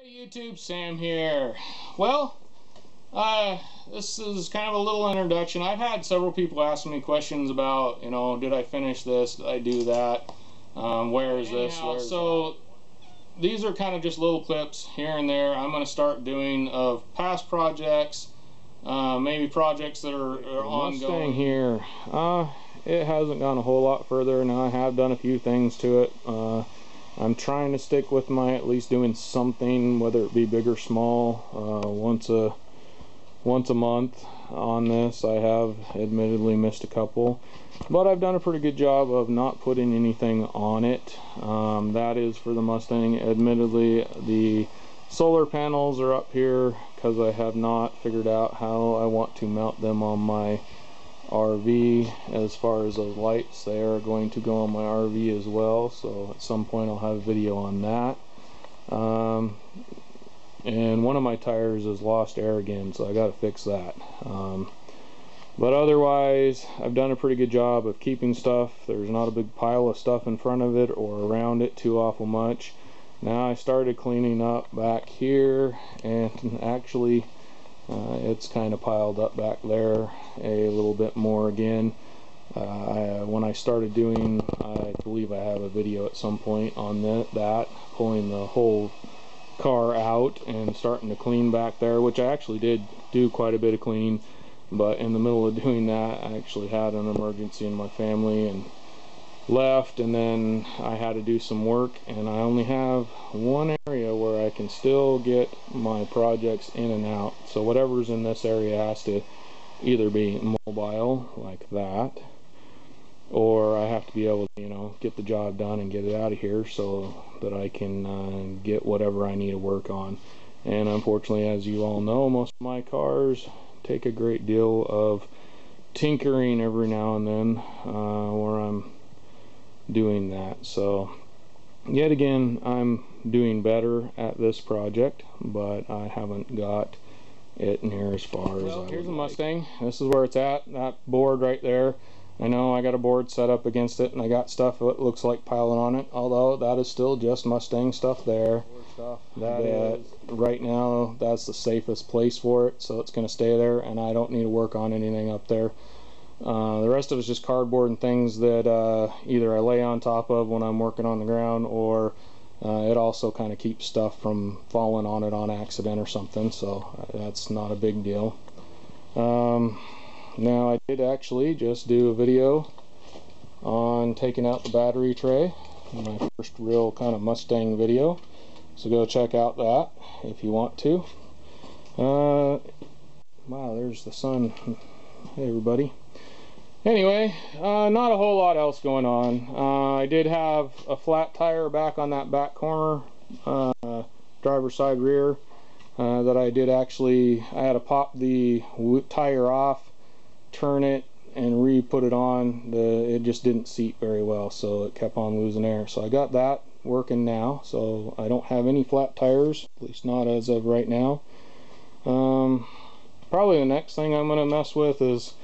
Hey YouTube, Sam here. Well, this is kind of a little introduction. I've had several people asking me questions about, did I finish this? Did I do that? Where is this? So these are kind of just little clips here and there. I'm going to start doing of past projects, maybe projects that are ongoing. Mustang here. It hasn't gone a whole lot further. Now I have done a few things to it. I'm trying to stick with my at least doing something, whether it be big or small, once a month on this. I have admittedly missed a couple, but I've done a pretty good job of not putting anything on it. That is for the Mustang. Admittedly, the solar panels are up here because I have not figured out how I want to mount them on my RV. As far as those lights, they are going to go on my RV as well, so at some point I'll have a video on that. And one of my tires has lost air again, so I got to fix that. But otherwise, I've done a pretty good job of keeping stuff. There's not a big pile of stuff in front of it or around it too awful much. Now I started cleaning up back here, and actually it's kind of piled up back there a little bit more again. When I started doing, I believe I have a video at some point on that pulling the whole car out and starting to clean back there, which I actually did do quite a bit of cleaning, but in the middle of doing that I actually had an emergency in my family and left, and then I had to do some work, and I only have one area where I can still get my projects in and out. So whatever's in this area has to either be mobile like that, or I have to be able to get the job done and get it out of here so that I can get whatever I need to work on. And unfortunately, as you all know, most of my cars take a great deal of tinkering every now and then where I'm doing that. So yet again, I'm doing better at this project, but I haven't got it near as far as I would. Here's the Mustang. This is where it's at, that board right there. I know I got a board set up against it, and I got stuff that looks like piling on it, although that is still just Mustang stuff there. Right now, that's the safest place for it, so it's going to stay there, and I don't need to work on anything up there. The rest of it's just cardboard and things that either I lay on top of when I'm working on the ground, or it also kind of keeps stuff from falling on it on accident or something, so that's not a big deal. Now I did actually just do a video on taking out the battery tray, my first real kind of Mustang video, so go check out that if you want to. Wow, there's the sun. Hey everybody. Anyway, not a whole lot else going on. I did have a flat tire back on that back corner, driver's side rear, that I did actually, I had to pop the tire off, turn it, and re-put it on. It just didn't seat very well, so it kept on losing air. So I got that working now, so I don't have any flat tires, at least not as of right now. Probably the next thing I'm going to mess with is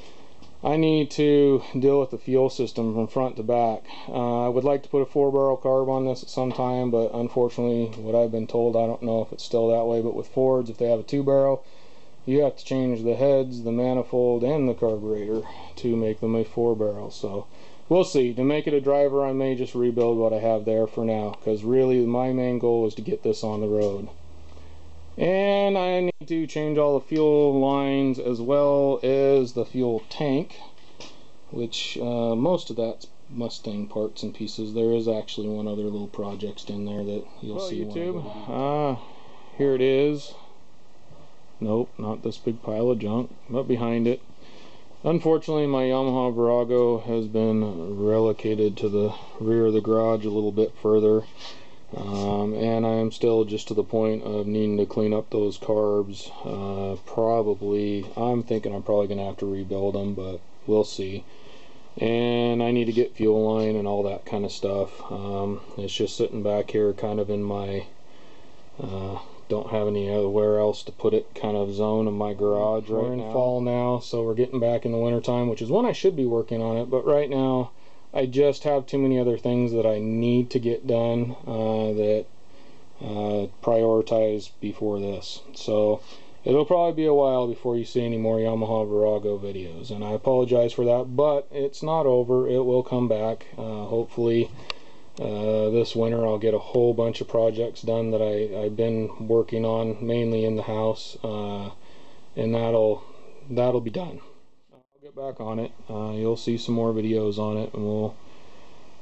I need to deal with the fuel system from front to back. I would like to put a 4-barrel carb on this at some time, but unfortunately, what I've been told, I don't know if it's still that way, but with Fords, if they have a 2-barrel, you have to change the heads, the manifold, and the carburetor to make them a 4-barrel. So we'll see. To make it a driver, I may just rebuild what I have there for now, because really my main goal is to get this on the road. And I need to change all the fuel lines as well as the fuel tank, which most of that's Mustang parts and pieces. There is actually one other little project in there that you'll see. YouTube, here it is. Nope, not this big pile of junk, but behind it. Unfortunately, my Yamaha Virago has been relocated to the rear of the garage a little bit further. And I am still just to the point of needing to clean up those carbs. I'm thinking I'm probably going to have to rebuild them, but we'll see. And I need to get fuel line and all that kind of stuff. It's just sitting back here kind of in my don't have anywhere else to put it kind of zone in my garage right now. We're in fall now, so we're getting back in the winter time, which is when I should be working on it, but right now I just have too many other things that I need to get done that prioritize before this. So it'll probably be a while before you see any more Yamaha Virago videos, and I apologize for that, but it's not over. It will come back. Hopefully this winter I'll get a whole bunch of projects done that I've been working on, mainly in the house, and that'll be done. I'll get back on it. You'll see some more videos on it, and we'll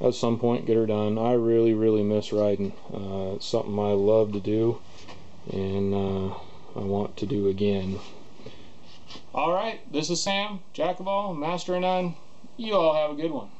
at some point get her done. I really miss riding. It's something I love to do, and I want to do again. Alright, this is Sam, Jack of all, master of none. You all have a good one.